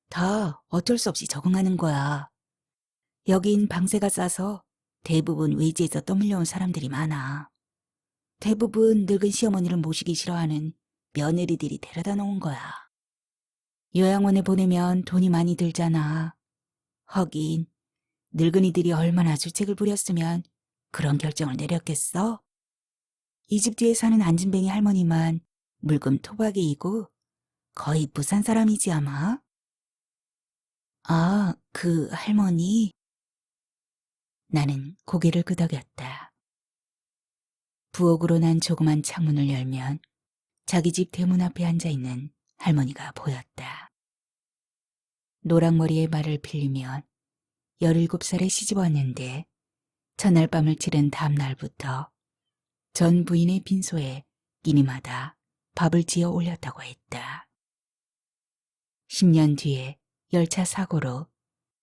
다 어쩔 수 없이 적응하는 거야. 여긴 방세가 싸서 대부분 외지에서 떠밀려온 사람들이 많아. 대부분 늙은 시어머니를 모시기 싫어하는 며느리들이 데려다 놓은 거야. 요양원에 보내면 돈이 많이 들잖아. 하긴 늙은이들이 얼마나 주책을 부렸으면 그런 결정을 내렸겠어? 이 집 뒤에 사는 안진뱅이 할머니만 물금 토박이이고 거의 부산 사람이지 아마? 아, 그 할머니? 나는 고개를 끄덕였다. 부엌으로 난 조그만 창문을 열면 자기 집 대문 앞에 앉아있는 할머니가 보였다. 노랑머리에 말을 빌리면 17살에 시집 왔는데 첫날 밤을 치른 다음 날부터 전 부인의 빈소에 끼니마다 밥을 지어 올렸다고 했다. 10년 뒤에 열차 사고로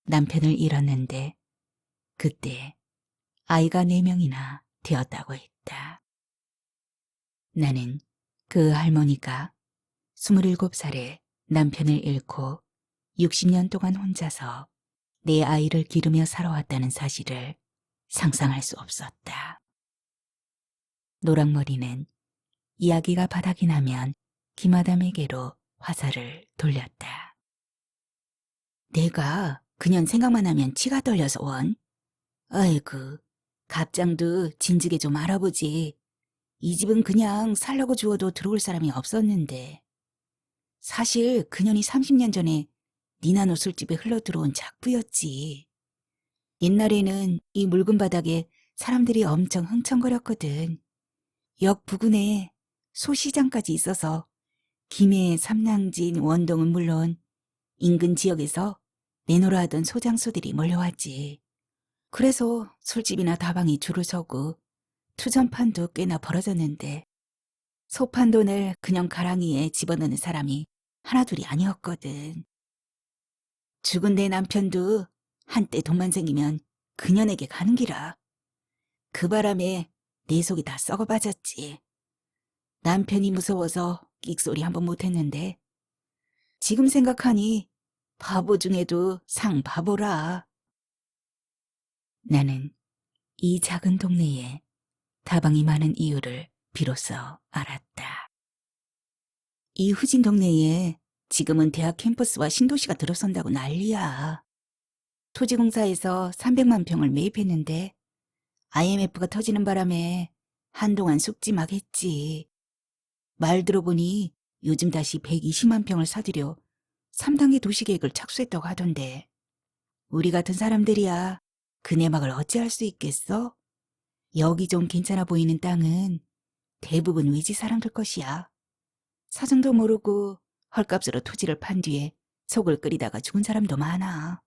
남편을 잃었는데 그때 아이가 4명이나 되었다고 했다. 나는 그 할머니가 27살에 남편을 잃고 60년 동안 혼자서 내 아이를 기르며 살아왔다는 사실을 상상할 수 없었다. 노랑머리는 이야기가 바닥이 나면 김아담에게로 화살을 돌렸다. 내가 그년 생각만 하면 치가 떨려서 원. 아이고, 갑장도 진즉에 좀 알아보지. 이 집은 그냥 살려고 주어도 들어올 사람이 없었는데. 사실 그년이 30년 전에 니나노 술집에 흘러들어온 작부였지. 옛날에는 이 묽은 바닥에 사람들이 엄청 흥청거렸거든. 역 부근에 소시장까지 있어서 김해, 삼랑진, 원동은 물론 인근 지역에서 내노라 하던 소장소들이 몰려왔지. 그래서 술집이나 다방이 줄을 서고 투전판도 꽤나 벌어졌는데 소판 돈을 그냥 가랑이에 집어넣는 사람이 하나둘이 아니었거든. 죽은 내 남편도 한때 돈만 생기면 그년에게 가는 기라. 그 바람에 내 속이 다 썩어빠졌지. 남편이 무서워서 끽소리 한번 못했는데 지금 생각하니 바보 중에도 상 바보라. 나는 이 작은 동네에 다방이 많은 이유를 비로소 알았다. 이 후진 동네에 지금은 대학 캠퍼스와 신도시가 들어선다고 난리야. 토지공사에서 300만 평을 매입했는데 IMF가 터지는 바람에 한동안 숙지막 했지. 말 들어보니 요즘 다시 120만 평을 사들여 3단계 도시계획을 착수했다고 하던데 우리 같은 사람들이야 그 내막을 어찌할 수 있겠어? 여기 좀 괜찮아 보이는 땅은 대부분 외지 사람들 것이야. 사정도 모르고 헐값으로 토지를 판 뒤에 속을 끓이다가 죽은 사람도 많아.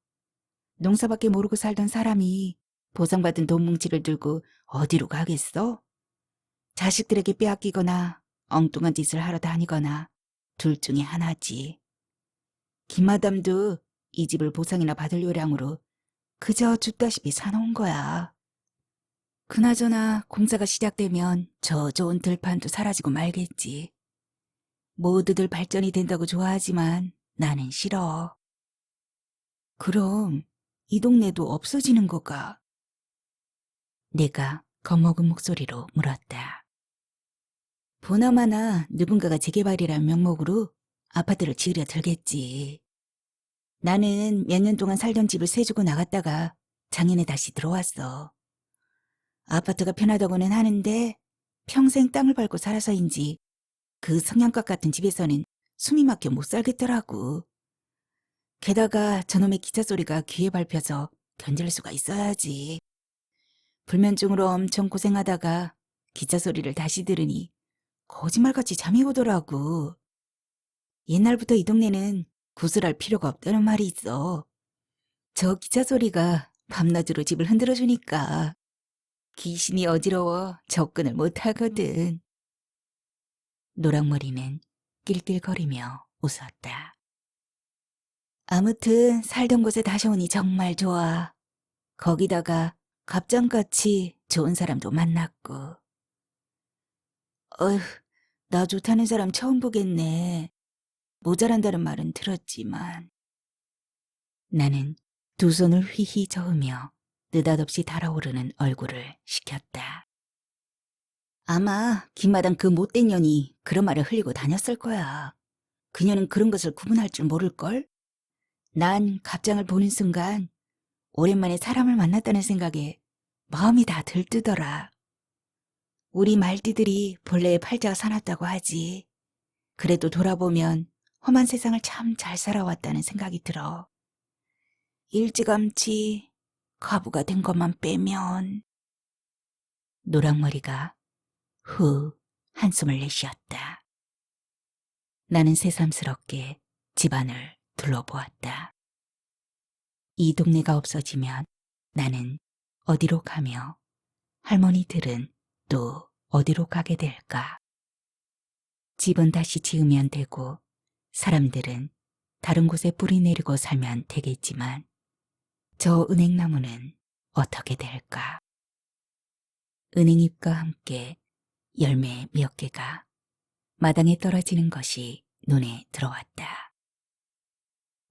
농사밖에 모르고 살던 사람이 보상받은 돈 뭉치를 들고 어디로 가겠어? 자식들에게 빼앗기거나 엉뚱한 짓을 하러 다니거나 둘 중에 하나지. 김마담도 이 집을 보상이나 받을 요량으로 그저 죽다시피 사놓은 거야. 그나저나 공사가 시작되면 저 좋은 들판도 사라지고 말겠지. 모두들 발전이 된다고 좋아하지만 나는 싫어. 그럼 이 동네도 없어지는 거가? 내가 겁먹은 목소리로 물었다. 보나마나 누군가가 재개발이란 명목으로 아파트를 지으려 들겠지. 나는 몇 년 동안 살던 집을 세주고 나갔다가 작년에 다시 들어왔어. 아파트가 편하다고는 하는데 평생 땅을 밟고 살아서인지 그 성냥갑 같은 집에서는 숨이 막혀 못 살겠더라고. 게다가 저놈의 기차 소리가 귀에 밟혀서 견딜 수가 있어야지. 불면증으로 엄청 고생하다가 기차 소리를 다시 들으니 거짓말같이 잠이 오더라고. 옛날부터 이 동네는 구슬할 필요가 없다는 말이 있어. 저 기차 소리가 밤낮으로 집을 흔들어주니까 귀신이 어지러워 접근을 못하거든. 노랑머리는 낄낄거리며 웃었다. 아무튼 살던 곳에 다시 오니 정말 좋아. 거기다가 갑장같이 좋은 사람도 만났고. 어휴, 나 좋다는 사람 처음 보겠네. 모자란다는 말은 들었지만. 나는 두 손을 휘휘 저으며 느닷없이 달아오르는 얼굴을 식혔다. 아마 김마당 그 못된 년이 그런 말을 흘리고 다녔을 거야. 그녀는 그런 것을 구분할 줄 모를걸? 난 갑장을 보는 순간 오랜만에 사람을 만났다는 생각에 마음이 다 들뜨더라. 우리 말띠들이 본래의 팔자가 사납다고 하지. 그래도 돌아보면 험한 세상을 참 잘 살아왔다는 생각이 들어. 일찌감치 과부가 된 것만 빼면. 노랑머리가 후 한숨을 내쉬었다. 나는 새삼스럽게 집안을 둘러보았다. 이 동네가 없어지면 나는 어디로 가며 할머니들은 또 어디로 가게 될까? 집은 다시 지으면 되고 사람들은 다른 곳에 뿌리 내리고 살면 되겠지만 저 은행나무는 어떻게 될까? 은행잎과 함께 열매 몇 개가 마당에 떨어지는 것이 눈에 들어왔다.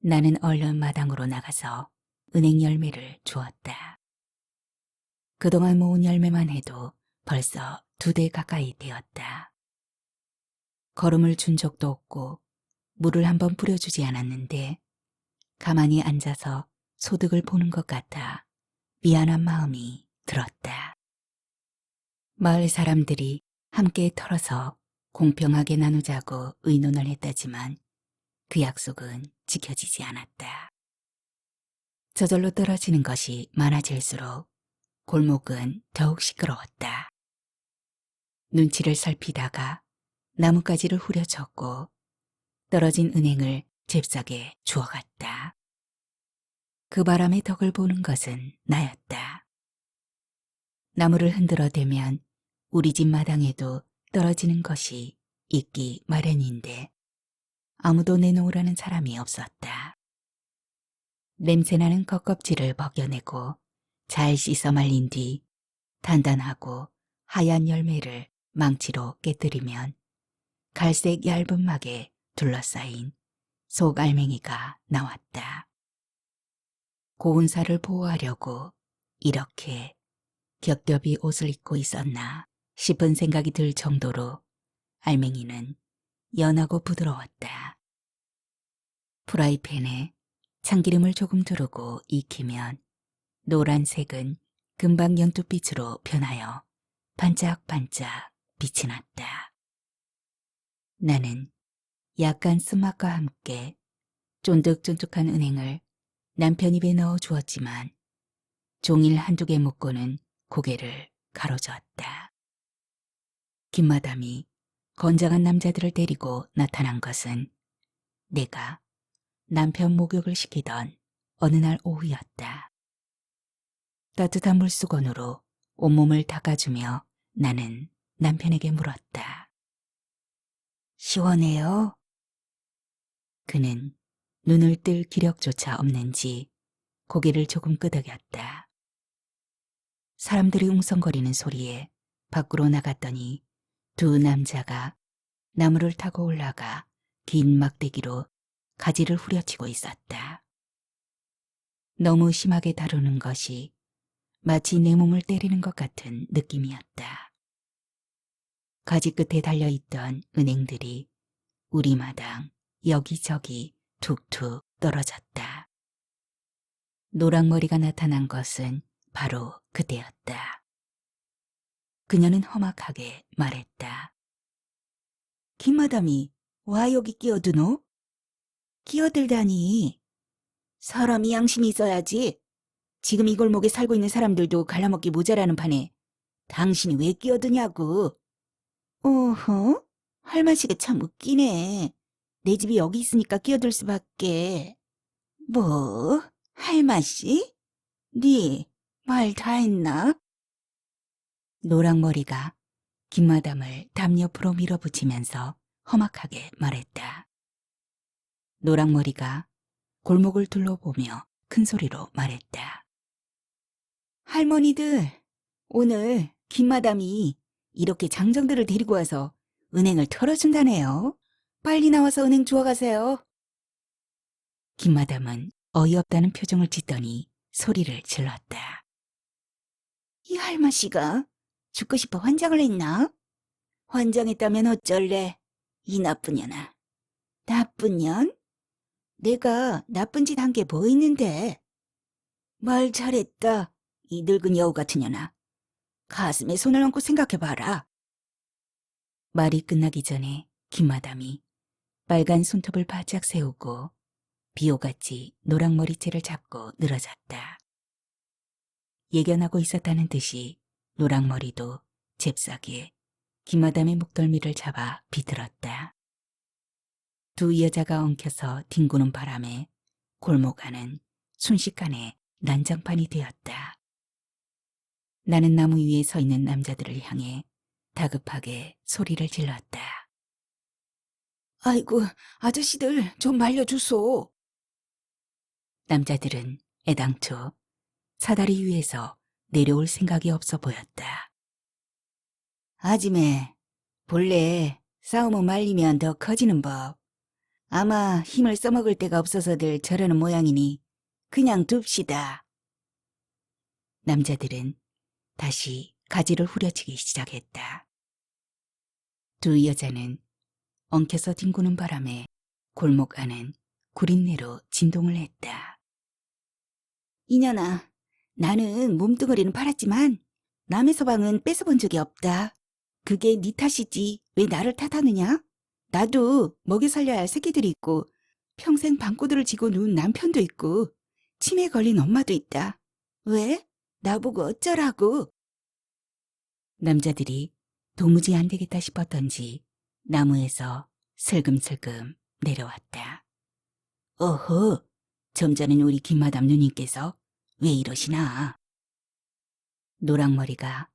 나는 얼른 마당으로 나가서 은행 열매를 주었다. 그동안 모은 열매만 해도 벌써 2대 가까이 되었다. 거름을 준 적도 없고 물을 한번 뿌려주지 않았는데 가만히 앉아서 소득을 보는 것 같아 미안한 마음이 들었다. 마을 사람들이 함께 털어서 공평하게 나누자고 의논을 했다지만 그 약속은 지켜지지 않았다. 저절로 떨어지는 것이 많아질수록 골목은 더욱 시끄러웠다. 눈치를 살피다가 나뭇가지를 후려쳤고 떨어진 은행을 잽싸게 주워갔다. 그 바람의 덕을 보는 것은 나였다. 나무를 흔들어 대면 우리 집 마당에도 떨어지는 것이 있기 마련인데 아무도 내놓으라는 사람이 없었다. 냄새나는 겉껍질을 벗겨내고 잘 씻어 말린 뒤 단단하고 하얀 열매를 망치로 깨뜨리면 갈색 얇은 막에 둘러싸인 속알맹이가 나왔다. 고운 살을 보호하려고 이렇게 겹겹이 옷을 입고 있었나 싶은 생각이 들 정도로 알맹이는 연하고 부드러웠다. 프라이팬에 참기름을 조금 두르고 익히면 노란색은 금방 연두빛으로 변하여 반짝반짝 빛이 났다. 나는 약간 쓴맛과 함께 쫀득쫀득한 은행을 남편 입에 넣어 주었지만 종일 한두 개 먹고는 고개를 가로저었다. 김마담이 건장한 남자들을 데리고 나타난 것은 내가 남편 목욕을 시키던 어느 날 오후였다. 따뜻한 물수건으로 온몸을 닦아주며 나는 남편에게 물었다. 시원해요? 그는 눈을 뜰 기력조차 없는지 고개를 조금 끄덕였다. 사람들이 웅성거리는 소리에 밖으로 나갔더니 두 남자가 나무를 타고 올라가 긴 막대기로 가지를 후려치고 있었다. 너무 심하게 다루는 것이 마치 내 몸을 때리는 것 같은 느낌이었다. 가지 끝에 달려있던 은행들이 우리 마당 여기저기 툭툭 떨어졌다. 노랑머리가 나타난 것은 바로 그때였다. 그녀는 험악하게 말했다. 김마담이 와 여기 끼어드노? 끼어들다니. 사람이 양심이 있어야지. 지금 이 골목에 살고 있는 사람들도 갈라먹기 모자라는 판에 당신이 왜 끼어드냐고. 어허? 할머니가 참 웃기네. 내 집이 여기 있으니까 끼어들 수밖에. 뭐? 할머니? 네 말 다 했나? 노랑머리가 김마담을 담 옆으로 밀어붙이면서 험악하게 말했다. 노랑머리가 골목을 둘러보며 큰 소리로 말했다. 할머니들, 오늘 김마담이 이렇게 장정들을 데리고 와서 은행을 털어준다네요. 빨리 나와서 은행 주워가세요. 김마담은 어이없다는 표정을 짓더니 소리를 질렀다. 이 할머니가 죽고 싶어 환장을 했나? 환장했다면 어쩔래? 이 나쁜 년아. 나쁜 년? 내가 나쁜 짓 한 게 뭐 있는데? 말 잘했다. 이 늙은 여우 같은 년아. 가슴에 손을 얹고 생각해봐라. 말이 끝나기 전에 김마담이 빨간 손톱을 바짝 세우고 비호같이 노랑머리채를 잡고 늘어졌다. 예견하고 있었다는 듯이 노랑머리도 잽싸게 김마담의 목덜미를 잡아 비틀었다. 두 여자가 엉켜서 뒹구는 바람에 골목 안은 순식간에 난장판이 되었다. 나는 나무 위에 서 있는 남자들을 향해 다급하게 소리를 질렀다. 아이고, 아저씨들 좀 말려주소. 남자들은 애당초 사다리 위에서 내려올 생각이 없어 보였다. 아지매, 본래 싸움은 말리면 더 커지는 법. 아마 힘을 써먹을 데가 없어서들 저러는 모양이니 그냥 둡시다. 남자들은 다시 가지를 후려치기 시작했다. 두 여자는 엉켜서 뒹구는 바람에 골목 안은 구린내로 진동을 했다. 이년아, 나는 몸뚱어리는 팔았지만 남의 서방은 뺏어본 적이 없다. 그게 네 탓이지 왜 나를 탓하느냐? 나도 먹여 살려야 할 새끼들이 있고 평생 방꼬들을 지고 누운 남편도 있고 치매 걸린 엄마도 있다. 왜? 나보고 어쩌라고? 남자들이 도무지 안 되겠다 싶었던지 나무에서 슬금슬금 내려왔다. 어허, 좀 전엔 우리 김마담 누님께서 왜 이러시나? 노랑머리가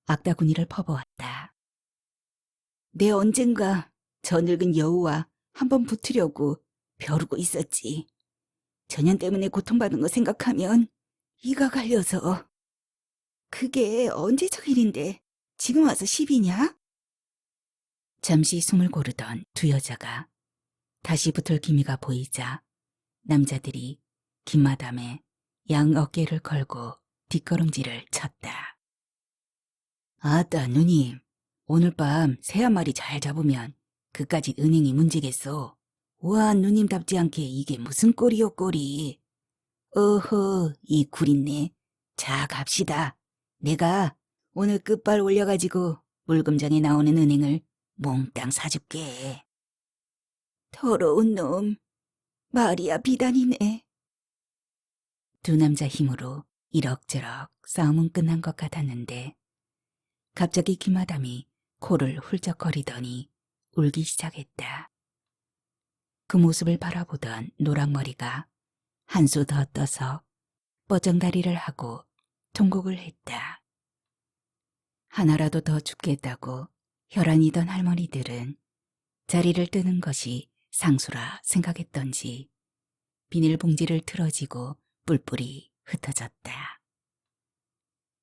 악다구니를 퍼부었다. 내 언젠가 저 늙은 여우와 한번 붙으려고 벼르고 있었지. 전현 때문에 고통받는 거 생각하면 이가 갈려서. 그게 언제적 일인데 지금 와서 시비냐? 잠시 숨을 고르던 두 여자가 다시 붙을 기미가 보이자 남자들이 김마담의 양 어깨를 걸고 뒷걸음질을 쳤다. 아따 누님, 오늘 밤 새 한 마리 잘 잡으면 그까짓 은행이 문제겠소. 우와 누님답지 않게 이게 무슨 꼴이요 꼴이. 어허 이 구린내. 자 갑시다. 내가 오늘 끝발 올려가지고 물금장에 나오는 은행을 몽땅 사줄게. 더러운 놈. 말이야 비단이네. 두 남자 힘으로 이럭저럭 싸움은 끝난 것 같았는데 갑자기 김마담이 코를 훌쩍거리더니 울기 시작했다. 그 모습을 바라보던 노랑머리가 한 수 더 떠서 뻐정다리를 하고 통곡을 했다. 하나라도 더 죽겠다고 혈안이던 할머니들은 자리를 뜨는 것이 상수라 생각했던지 비닐봉지를 틀어지고 뿔뿔이 흩어졌다.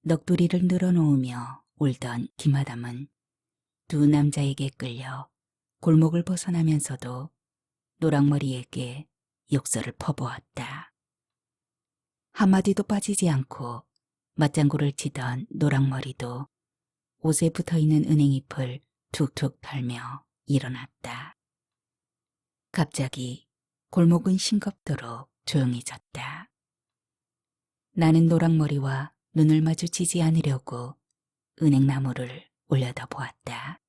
넋두리를 늘어놓으며 울던 김마담은 두 남자에게 끌려 골목을 벗어나면서도 노랑머리에게 욕설을 퍼부었다. 한마디도 빠지지 않고 맞장구를 치던 노랑머리도 옷에 붙어있는 은행잎을 툭툭 털며 일어났다. 갑자기 골목은 싱겁도록 조용해졌다. 나는 노랑머리와 눈을 마주치지 않으려고 은행나무를 올려다보았다.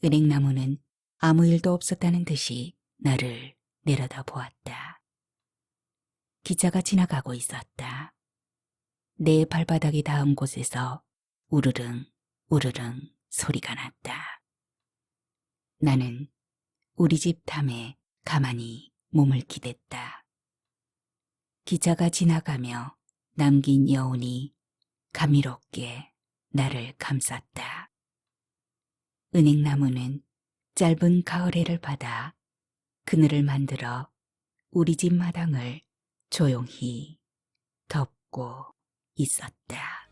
은행나무는 아무 일도 없었다는 듯이 나를 내려다보았다. 기차가 지나가고 있었다. 내 발바닥이 닿은 곳에서 우르릉 우르릉 소리가 났다. 나는 우리 집 탐에 가만히 몸을 기댔다. 기차가 지나가며 남긴 여운이 감미롭게 나를 감쌌다. 은행나무는 짧은 가을해를 받아 그늘을 만들어 우리 집 마당을 조용히 덮고 있었다.